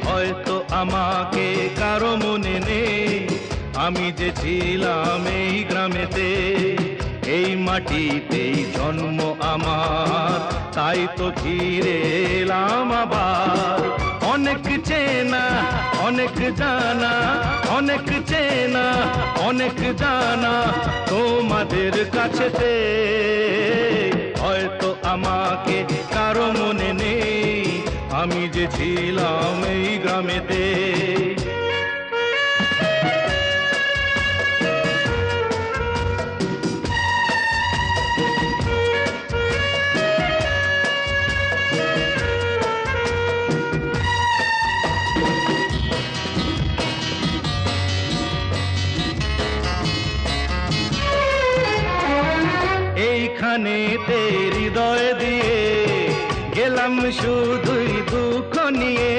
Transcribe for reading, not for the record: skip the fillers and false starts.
হয়তো আমাকে কারো মনে নেই, আমি যে ছিলাম এই গ্রামেতে। এই মাটিতেই জন্ম আমার, তাই তো ফিরে এলাম আবার। অনেক চেনা অনেক জানা, অনেক চেনা অনেক জানা তোমাদের কাছেতে। হয়তো আমাকে কারো মনে নেই, আমি যে ছিলাম এই গ্রামেতে। এইখানেতে হৃদয় দিয়ে গেলাম শুধুই দুঃখ নিয়ে।